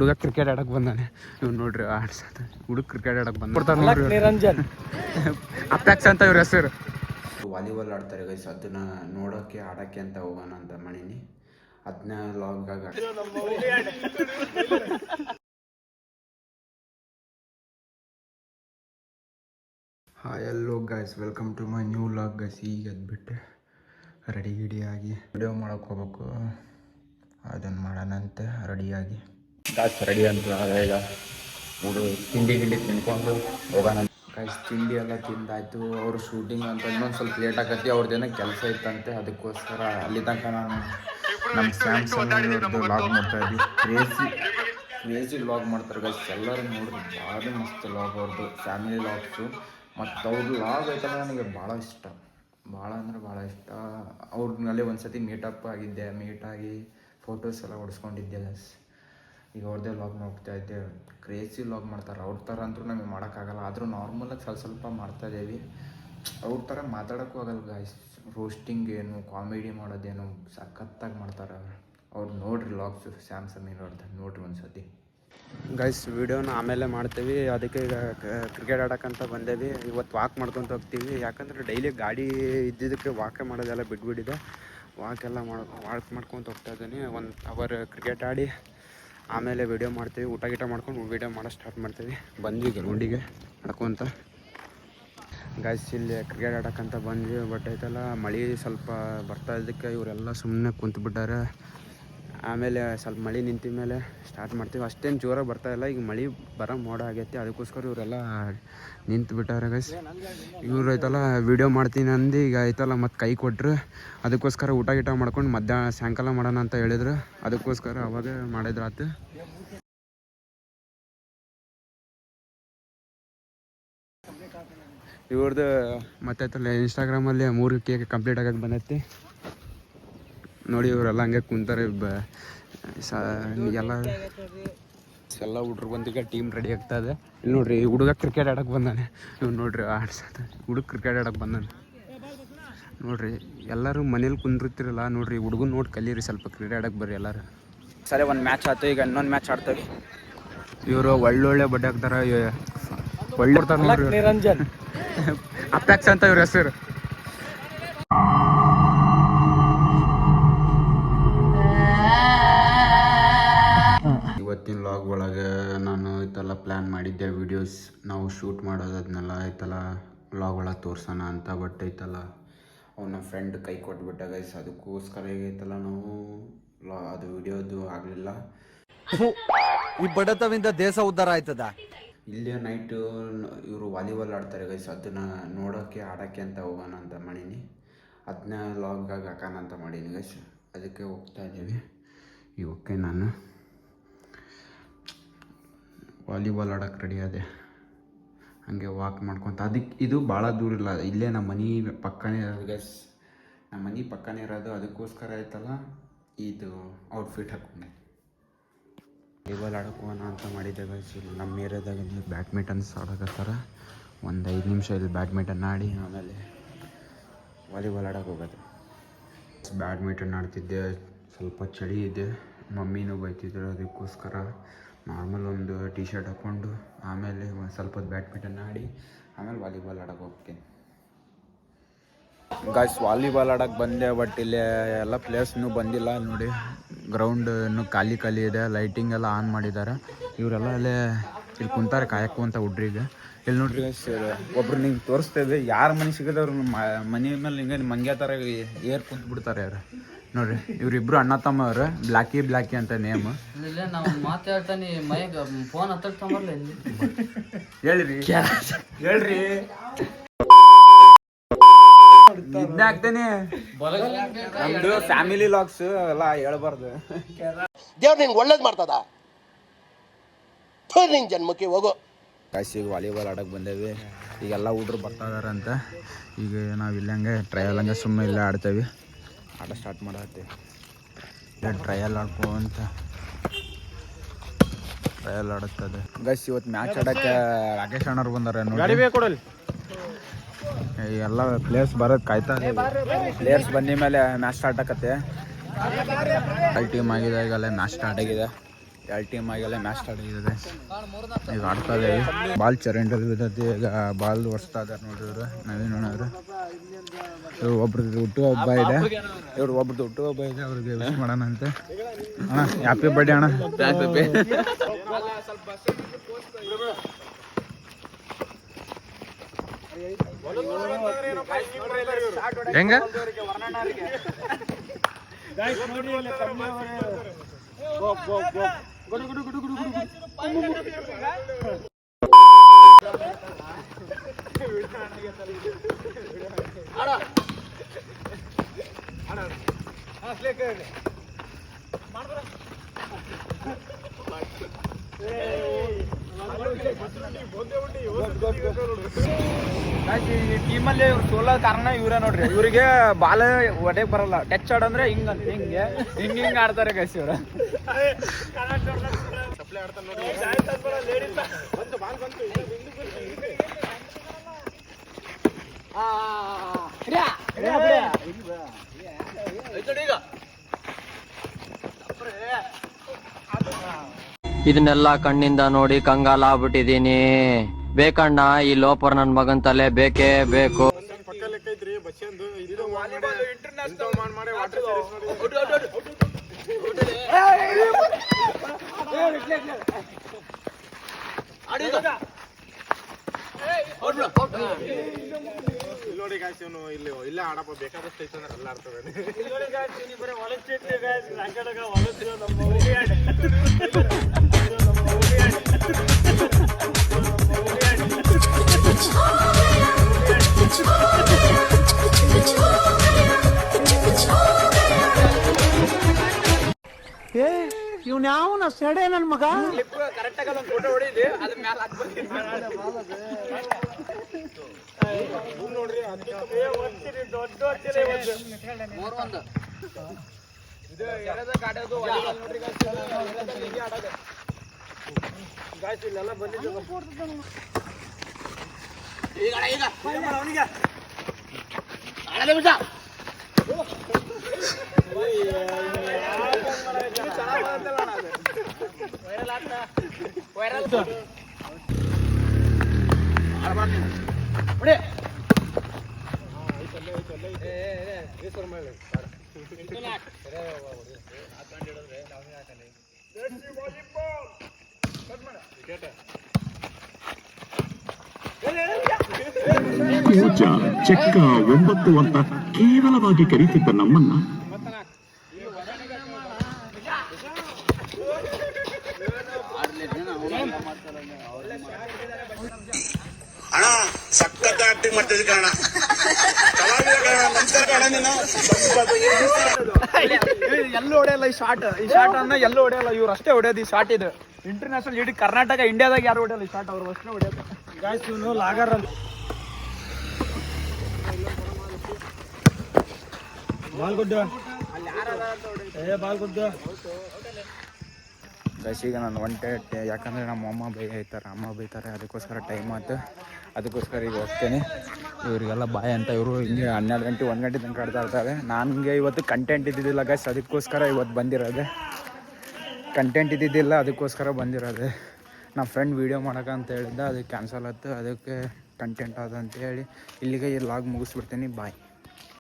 ಹುಡುಗ ಕ್ರಿಕೆಟ್ ಆಡಕ್ಕೆ ಬಂದಾನೆ. ಇವ್ ನೋಡ್ರಿ ಆಡ್ಸತ ಹುಡುಗ ಕ್ರಿಕೆಟ್ ಆಡಕ್ಕೆ ಬಂದ್ಬಿಡ್ತಾರೆ ನೋಡ್ರಿ. ನಿರಂಜನ್ ಅಪ್ಯಾಕ್ಸ್ ಅಂತ ಇವ್ರ ಹೆಸರು. ವಾಲಿಬಾಲ್ ಆಡ್ತಾರೆ ಗೈಸ್. ಅದನ್ನ ನೋಡೋಕ್ಕೆ ಆಡೋಕ್ಕೆ ಅಂತ ಹೋಗೋಣ ಅಂತ ಮಾಡೀನಿ. ಅದನ್ನ ಲಾಗಾಗ hi hello guys, welcome to my new vlog guys. ಈಗ ಎದ್ಬಿಟ್ಟೆ ರೆಡಿ ಆಗಿ ವಿಡಿಯೋ ಮಾಡೋಕೆ ಹೋಗ್ಬೇಕು. ಅದನ್ನು ಮಾಡೋಣಂತೆ ರೆಡಿಯಾಗಿ ಗಾಯ್ಸ್. ರೆಡಿ ಅಂತ ಈಗ ತಿಂಡಿ ತಿನ್ಕೊಂಡು ಹೋಗೋಣ ಗೈಸ್. ತಿಂಡಿ ಎಲ್ಲ ತಿಂದಾಯ್ತು. ಅವರು ಶೂಟಿಂಗ್ ಅಂತ ಇನ್ನೊಂದು ಸ್ವಲ್ಪ ಲೇಟ್ ಆಗತ್ತೆ. ಅವ್ರದ್ದೇನೋ ಕೆಲಸ ಇತ್ತಂತೆ, ಅದಕ್ಕೋಸ್ಕರ ಅಲ್ಲಿ ತನಕ ನಾನು ನಮ್ಮ ಸ್ಯಾಮ್ಸಂಗ್ ಲಾಗ್ ಮಾಡ್ತಾ ಇದ್ವಿ. ಕ್ರೇಜಿ ಲಾಗ್ ಮಾಡ್ತಾರೆ ಗೈಸ್. ಎಲ್ಲರೂ ನೋಡಿದ್ರು ಭಾರಿ ಮಸ್ತ್ ಲಾಗ್ ಅವ್ರದ್ದು, ಫ್ಯಾಮಿಲಿ ಲಾಗ್ಸು. ಮತ್ತು ಅವ್ರದ್ದು ಲಾಗ್ ಐತಲ್ಲ ನನಗೆ ಭಾಳ ಇಷ್ಟ, ಭಾಳ ಅಂದರೆ ಭಾಳ ಇಷ್ಟ. ಅವ್ರನ್ನಲ್ಲಿ ಒಂದು ಸತಿ ಮೀಟಪ್ ಆಗಿದ್ದೆ, ಮೀಟಾಗಿ ಫೋಟೋಸ್ ಎಲ್ಲ ಹೊಡ್ಸ್ಕೊಂಡಿದ್ದೆ ಗೈಸ್. ಈಗ ಅವ್ರದ್ದೇ ಲಾಗ್ ನೋಡ್ತಾ ಇದ್ದೆ. ಕ್ರೇಜಿ ಲಾಗ್ ಮಾಡ್ತಾರೆ. ಅವ್ರ ಥರ ಅಂತೂ ನಮಗೆ ಮಾಡೋಕ್ಕಾಗಲ್ಲ, ಆದರೂ ನಾರ್ಮಲಾಗಿ ಸ್ವಲ್ಪ ಮಾಡ್ತಾಯಿದ್ದೀವಿ. ಅವ್ರ ಥರ ಮಾತಾಡೋಕ್ಕೂ ಆಗಲ್ಲ ಗಾಯ್ಸ್. ರೋಸ್ಟಿಂಗ್ ಏನು, ಕಾಮಿಡಿ ಮಾಡೋದೇನು ಸಖತ್ತಾಗಿ ಮಾಡ್ತಾರೆ ಅವ್ರು. ನೋಡಿರಿ ಲಾಗ್ಸು ಸ್ಯಾಮ್ಸಂಗ್ ಇರೋರ್ದು ನೋಡಿರಿ ಒಂದು ಸತಿ ಗೈಸ್. ವೀಡಿಯೋನ ಆಮೇಲೆ ಮಾಡ್ತೀವಿ. ಅದಕ್ಕೆ ಈಗ ಕ್ರಿಕೆಟ್ ಆಡೋಕ್ಕಂತ ಬಂದೇವಿ. ಇವತ್ತು ವಾಕ್ ಮಾಡ್ಕೊತ ಹೋಗ್ತೀವಿ, ಯಾಕಂದರೆ ಡೈಲಿ ಗಾಡಿ ಇದ್ದಿದ್ದಕ್ಕೆ ವಾಕೇ ಮಾಡೋದೆಲ್ಲ ಬಿಟ್ಬಿಟ್ಟಿದೆ. ವಾಕ್ ಮಾಡ್ಕೊತ ಹೋಗ್ತಾ ಇದ್ದೀನಿ. 1 ಅವರ್ ಕ್ರಿಕೆಟ್ ಆಡಿ ಆಮೇಲೆ ವೀಡಿಯೋ ಮಾಡ್ತೀವಿ. ಊಟ ಮಾಡ್ಕೊಂಡು ವೀಡಿಯೋ ಮಾಡೋ ಸ್ಟಾರ್ಟ್ ಮಾಡ್ತೀವಿ. ಬಂದ್ವಿ ಗ್ರೌಂಡಿಗೆ ಆಡ್ಕೊತ ಗೈಸ್. ಇಲ್ಲಿ ಕ್ರಿಕೆಟ್ ಆಡೋಕ್ಕಂತ ಬಂದ್ವಿ. ಬಟ್ ಐತಲ್ಲ ಮಳೆ ಸ್ವಲ್ಪ ಬರ್ತಾ ಇದ್ದಕ್ಕೆ ಇವರೆಲ್ಲ ಸುಮ್ಮನೆ ಕುಂತ್ಬಿಟ್ಟಾರೆ. ಆಮೇಲೆ ಸ್ವಲ್ಪ ಮಳೆ ನಿಂತ ಮೇಲೆ ಸ್ಟಾರ್ಟ್ ಮಾಡ್ತೀವಿ. ಅಷ್ಟೇನು ಜೋರಾಗಿ ಬರ್ತಾಯಿಲ್ಲ. ಈಗ ಮಳೆ ಬರೋ ಮೋಡ ಆಗೈತಿ, ಅದಕ್ಕೋಸ್ಕರ ಇವರೆಲ್ಲ ನಿಂತು ಬಿಟ್ಟಾರೆ ಗೈಸ್. ಇವ್ರು ಐತಲ್ಲ ವೀಡಿಯೋ ಮಾಡ್ತೀನಿ ಅಂದು ಈಗ ಐತಲ್ಲ ಮತ್ತು ಕೈ ಕೊಟ್ಟರು. ಅದಕ್ಕೋಸ್ಕರ ಊಟ ಮಾಡ್ಕೊಂಡು ಸಾಯಂಕಾಲ ಮಾಡೋಣ ಅಂತ ಹೇಳಿದ್ರು. ಅದಕ್ಕೋಸ್ಕರ ಅವಾಗ ಮಾಡಿದ್ರಾತು. ಇವ್ರದ್ದು ಮತ್ತೈತಲ್ಲ ಇನ್ಸ್ಟಾಗ್ರಾಮಲ್ಲಿ 3K ಕಂಪ್ಲೀಟ್ ಆಗಕ್ಕೆ ಬಂದೈತಿ ನೋಡಿ. ಇವರೆಲ್ಲ ಹಂಗೆ ಕುಂತಾರೆ. ಎಲ್ಲ ಹುಡ್ರು ಬಂದೀಗ ಟೀಮ್ ರೆಡಿ ಆಗ್ತಾ ಇದೆ. ಇಲ್ಲಿ ನೋಡ್ರಿ ಹುಡುಗ ಕ್ರಿಕೆಟ್ ಆಡಕ್ಕೆ ಬಂದಾನೆ. ಇವ್ ನೋಡ್ರಿ ಆಡ್ಸತ ಹುಡುಗ ಕ್ರಿಕೆಟ್ ಆಡಕ್ಕೆ ಬಂದಾನೆ ನೋಡ್ರಿ. ಎಲ್ಲರೂ ಮನೇಲಿ ಕುಂದಿರ್ತಿರಲ್ಲ ನೋಡ್ರಿ, ಹುಡುಗನ ನೋಡಿ ಕಲೀರಿ, ಸ್ವಲ್ಪ ಕ್ರಿಕೆಟ್ ಆಡಕ್ಕೆ ಬರ್ರಿ ಎಲ್ಲರೂ. ಸರಿ, ಒಂದು ಮ್ಯಾಚ್ ಆಯ್ತು. ಈಗ ಇನ್ನೊಂದು ಮ್ಯಾಚ್ ಆಡ್ತೇವೆ. ಇವರು ಒಳ್ಳೊಳ್ಳೆ ಬಡ್ಡೆ ಹಾಕ್ತಾರೆ, ಒಳ್ಳೆ ಇರ್ತಾರೆ ನೋಡ್ರಿ. ನಿರಂಜನ್ ಅಪ್ಯಾಕ್ಸ್ ಅಂತ ಇವ್ರ ಹೆಸರು. ಇವತ್ತಿನ ಲಾಗ್ ಒಳಗೆ ನಾನು ಐತಲ್ಲ ಪ್ಲ್ಯಾನ್ ಮಾಡಿದ್ದೆ ವೀಡಿಯೋಸ್ ನಾವು ಶೂಟ್ ಮಾಡೋದನ್ನೆಲ್ಲ ಐತಲ್ಲ ಲಾಗ್ ಒಳಗೆ ತೋರ್ಸೋಣ ಅಂತ. ಬಟ್ ಐತಲ್ಲ ಅವನ ಫ್ರೆಂಡ್ ಕೈ ಕೊಟ್ಬಿಟ್ಟ ಗೈಸ್. ಅದಕ್ಕೋಸ್ಕರ ಐತಲ್ಲ ನಾವು ಅದು ವಿಡಿಯೋದು ಆಗಲಿಲ್ಲ. ಈ ಬಡತವಿಂದ ದೇಶ ಉದ್ಧಾರ ಆಯ್ತದ. ಇಲ್ಲೇ ನೈಟು ಇವರು ವಾಲಿಬಾಲ್ ಆಡ್ತಾರೆ ಗೈಸ್. ಅದನ್ನು ನೋಡೋಕ್ಕೆ ಆಡೋಕ್ಕೆ ಅಂತ ಹೋಗೋಣ ಅಂತ ಮಾಡೀನಿ. ಅದನ್ನ ಲಾಗಾಗಿ ಹಾಕೋಣ ಅಂತ ಮಾಡೀನಿ ಗೈಸ್. ಅದಕ್ಕೆ ಹೋಗ್ತಾ ಇದ್ದೀವಿ. ಈಗ ಓಕೆ, ನಾನು ವಾಲಿಬಾಲ್ ಆಡೋಕ್ಕೆ ರೆಡಿ ಆದೆ. ಹಾಗೆ ವಾಕ್ ಮಾಡ್ಕೊತ ಇದು ಭಾಳ ದೂರ ಇಲ್ಲ, ಇಲ್ಲೇ ನಮ್ಮ ಮನೆ ಪಕ್ಕನೇ ಇರೋದು ಗೈಸ್. ನಮ್ಮ ಮನೆ ಪಕ್ಕನೇ ಇರೋದು, ಅದಕ್ಕೋಸ್ಕರ ಆಯ್ತಲ್ಲ ಇದು ಔಟ್ಫಿಟ್ ಹಾಕ್ಕೊಂಡೆ. ವಾಲಿಬಾಲ್ ಆಡೋಕೆ ಹೋಗೋಣ ಅಂತ ಮಾಡಿದ್ದೆ ಗೈಸ್. ಇಲ್ಲಿ ನಮ್ಮ ಏರಿಯಾದಾಗ ಬ್ಯಾಡ್ಮಿಂಟನ್ಸ್ ಆಡೋಕತ್ತಾರ. ಒಂದು 5 ನಿಮಿಷ ಇಲ್ಲಿ ಬ್ಯಾಡ್ಮಿಂಟನ್ ಆಡಿ ಆಮೇಲೆ ವಾಲಿಬಾಲ್ ಆಡೋಕೆ ಹೋಗೋದು. ಬ್ಯಾಡ್ಮಿಂಟನ್ ಆಡ್ತಿದ್ದೆ, ಸ್ವಲ್ಪ ಚಳಿ ಇದೆ, ಮಮ್ಮಿನೂ ಬೈತಿದ್ರು. ಅದಕ್ಕೋಸ್ಕರ ನಾರ್ಮಲ್ ಒಂದು ಟಿ ಶರ್ಟ್ ಹಾಕ್ಕೊಂಡು ಆಮೇಲೆ ಒಂದು ಸ್ವಲ್ಪ ಬ್ಯಾಡ್ಮಿಂಟನ್ ಆಡಿ ಆಮೇಲೆ ವಾಲಿಬಾಲ್ ಆಡೋಕೆ ಹೋಗ್ತೀನಿ ಗಾಯ್ಸ್. ವಾಲಿಬಾಲ್ ಆಡೋಕೆ ಬಂದೆ, ಬಟ್ ಇಲ್ಲಿ ಎಲ್ಲ ಪ್ಲೇಯರ್ಸ್ ಇನ್ನೂ ಬಂದಿಲ್ಲ ನೋಡಿ. ಗ್ರೌಂಡ್ ಇನ್ನೂ ಖಾಲಿ ಇದೆ. ಲೈಟಿಂಗ್ ಎಲ್ಲ ಆನ್ ಮಾಡಿದ್ದಾರೆ. ಇವರೆಲ್ಲ ಅಲ್ಲೇ ಇಲ್ಲಿ ಕುಂತಾರೆ ಕಾಯಕ್ಕೂ ಅಂತ ಹುಡ್ರಿಗೆ. ಇಲ್ಲಿ ನೋಡ್ರಿ ಗೈಸ್, ಒಬ್ರು ನಿಂಗೆ ತೋರಿಸ್ತಾ ಇದೆ. ಯಾರ ಮನೆ ಸಿಗೋದವ್ರು ಮನೆ ಮೇಲೆ ಹಿಂಗೆ ಮಂಗ್ಯ ಥರ ಏರ್ ಕುಂತು ಬಿಡ್ತಾರೆ ಯಾರು ನೋಡ್ರಿ. ಇವರಿಬ್ರು ಅಣ್ಣ ತಮ್ಮ ಅವ್ರು. ಬ್ಲ್ಯಾಕಿ ಅಂತ ನೇಮ್. ಮಾತಾಡ್ತಾನೆ ಮೈಗ ಫೋನ್ ಹತ್ತರ್ಲಿ ಹೇಳ್ರಿ ಇದನ್ನ ಹಾಕ್ತೇನೆ. ನಮ್ದು ಫ್ಯಾಮಿಲಿ ಲಾಗ್ಸ್ ಎಲ್ಲ ಹೇಳ್ಬಾರ್ದು. ದೇವ್ರು ನಿಂಗೆ ಒಳ್ಳೇದು ಮಾಡ್ತದ, ನಿಂಗೆ ಜನ್ಮಕ್ಕೆ ಹೋಗೋ. ಕಾಯಿಸಿಗೆ ವಾಲಿಬಾಲ್ ಆಡೋಕೆ ಬಂದೇವಿ. ಈಗೆಲ್ಲ ಹುಡ್ರು ಬರ್ತಾ ಇದಾರಂತ. ಈಗ ನಾವು ಇಲ್ಲಂಗೆ ಟ್ರಯಲ್ ಹಂಗೆ ಸುಮ್ಮನೆ ಇಲ್ಲೇ ಆಡ್ತೇವೆ. ಆಟ ಸ್ಟಾರ್ಟ್ ಮಾಡತ್ತೀವಿ. ಟ್ರಯಲ್ ಆಡ್ಕೊಂತ ಟ್ರಯಲ್ ಆಡುತ್ತದೆ ಗೈಸ್. ಇವತ್ತು ಮ್ಯಾಚ್ ಆಡೋಕ್ಕೆ ರಾಕೇಶ್ ಅಣ್ಣವ್ರು ಬಂದಾರೆ ನೋಡಿ. ಎಲ್ಲ ಪ್ಲೇಯರ್ಸ್ ಬರೋದು ಕಾಯ್ತಾ ಇದ್ದೀವಿ. ಪ್ಲೇಯರ್ಸ್ ಬಂದ ಮೇಲೆ ಮ್ಯಾಚ್ ಸ್ಟಾರ್ಟ್ ಆಕತ್ತೆ. ಟೀಮ್ ಆಗಿದೆ, ಈಗಲ್ಲೇ ಮ್ಯಾಚ್ ಸ್ಟಾರ್ಟ್ ಆಗಿದೆ. ಎರಡು ಟೀಮ್ ಆಗೆಲ್ಲ ಮ್ಯಾಚ್ ಸ್ಟಾರ್ಟ್ ಆಗಿದೆ. ಈಗ ಆಡ್ತಾ ಇದ್ದೇವೆ. ಬಾಲ್ ಚರಂಡಲ್ಲಿ ಬಿದ್ದೈತಿ. ಈಗ ಬಾಲ್ ಒರೆಸ್ತಾ ಇದ್ದಾರೆ ನೋಡಿದ್ರು ನವೀನ್ ಅಣ್ಣವ್ರು. ಇವ್ರು ಒಬ್ರದ್ದು ಹುಟ್ಟುಹಬ್ಬ ಇದೆ. ಒಬ್ರದ್ದು ಹುಟ್ಟುಹಬ್ಬ ಇದೆ, ಅವ್ರಿಗೆ ವಿಶ್ ಮಾಡೋಣ ಅಂತ. ಅಣ್ಣ ಹ್ಯಾಪಿ ಬರ್ಡೇ ಅಣ್ಣ. ಹೆಂಗ ಈ ಟೀಮಲ್ಲಿ ಇವ್ರು ಸೋಲೋ ಕಾರಣ ಇವರೇ ನೋಡ್ರಿ. ಇವರಿಗೆ ಬಾಲ್ ಒಡೆಯಕ್ ಬರಲ್ಲ. ಟಚ್ ಆಡಂದ್ರೆ ಹಿಂಗ್ ಆಡ್ತಾರೆ ಗೈಸ್ ಇವ್ರು. ಇದನ್ನೆಲ್ಲ ಕಣ್ಣಿಂದ ನೋಡಿ ಕಂಗಾಲ ಆಗ್ಬಿಟ್ಟಿದೀನಿ. ಬೇಕಣ್ಣ ಈ ಲೋಪರ್ ನನ್ ಮಗನ್ ತಲೆ ಬೇಕೇ ಬೇಕು. ನೋಡಿ ಗಾಯ್ಸ್ ಇವನು ಇಲ್ಲೇ ಆಡಪ್ಪ ಬೇಕಾದಷ್ಟು ಐತೆ ಅಂದ್ರೆ ಎಲ್ಲ ಆಡ್ತವೆ. ಇವ್ನ ಯಾವನ ಸೆಡೆ ನನ್ ಮಗ. ಕರೆಕ್ಟ್ ಆಗಿ ಒಂದು ಫೋಟೋ ಹೊಡಿದೆ ಅದ್ರ ಮೇಲೆ ನೋಡ್ರಿ. ಇದು ಎಳೆದಾಗ ಆಡೋದು ನೋಡ್ರಿ ಆಡೋದು ಗಾಯ್ಸ್ ಇಲ್ಲೆಲ್ಲ ಬಂದಿದ್ದು. ಪೂಜ ಚೆಕ್ಕ 9 ಅಂತ ಕೇವಲವಾಗಿ ಕರೀತಿದ್ದ ನಮ್ಮನ್ನ ಅಣ್ಣ ಸಖತ್ ಆಕ್ಟಿಂಗ್ ಮಾಡ್ತಿದ್ದೆ ಕಣ. ನಮಸ್ಕಾರ ಕಣ. ನೀನು ಎಲ್ಲೂ ಹೊಡೆಯಲ್ಲ ಈ ಶಾಟ್ ಅನ್ನ ಎಲ್ಲೂ ಹೊಡೆಯಲ್ಲ. ಇವ್ರು ಅಷ್ಟೇ ಹೊಡೆಯೋದು ಈ ಶಾಟ್. ಇದು ಇಂಟರ್ನ್ಯಾಷನಲ್ ಇಡೀ ಕರ್ನಾಟಕ ಇಂಡಿಯಾದಾಗ ಯಾರು ಹೊಡೆಯಲ್ಲ ಈ ಶಾಟ್. ಅವ್ರು ಅಷ್ಟೇ ಹೊಡೆಯೋದು. ಗಾಯ್ಸ್ ಇವನು ಲಾಗರ್ ಅಂತ ಬಾಲ್ ಗುಡ್ಡ ಬಾಲ್ ಗುಡ್ಡ. ಗೈಸ್ ಈಗ ನಾನು ಒಂಟೆ ಯಾಕಂದರೆ ನಮ್ಮ ಅಮ್ಮ ಅಮ್ಮ ಬೈತಾರೆ. ಅದಕ್ಕೋಸ್ಕರ ಟೈಮ್ ಆಯ್ತು. ಅದಕ್ಕೋಸ್ಕರ ಈಗ ಹೋಗ್ತೇನೆ. ಇವರಿಗೆಲ್ಲ ಬಾಯ್ ಅಂತ ಇವರು ಹಿಂಗೆ 12 ಗಂಟೆ 1 ಗಂಟೆ ತನಕ ಆಡ್ತಾ ಇರ್ತಾರೆ. ನನಗೆ ಇವತ್ತು ಕಂಟೆಂಟ್ ಇದ್ದಿದ್ದಿಲ್ಲ ಗೈಸ್, ಅದಕ್ಕೋಸ್ಕರ ಇವತ್ತು ಬಂದಿರೋದೆ. ಕಂಟೆಂಟ್ ಇದ್ದಿದ್ದಿಲ್ಲ, ಅದಕ್ಕೋಸ್ಕರ ಬಂದಿರೋದೆ. ನಮ್ಮ ಫ್ರೆಂಡ್ ವೀಡಿಯೋ ಮಾಡೋಕೆ ಅಂತ ಹೇಳಿದ್ದ, ಅದಕ್ಕೆ ಕ್ಯಾನ್ಸಲ್ ಆಯ್ತು. ಅದಕ್ಕೆ ಕಂಟೆಂಟ್ ಆದ ಅಂತ ಹೇಳಿ ಇಲ್ಲಿಗೆ ಈ ಲಾಗ್ ಮುಗಿಸ್ಬಿಡ್ತೀನಿ. ಬಾಯ್.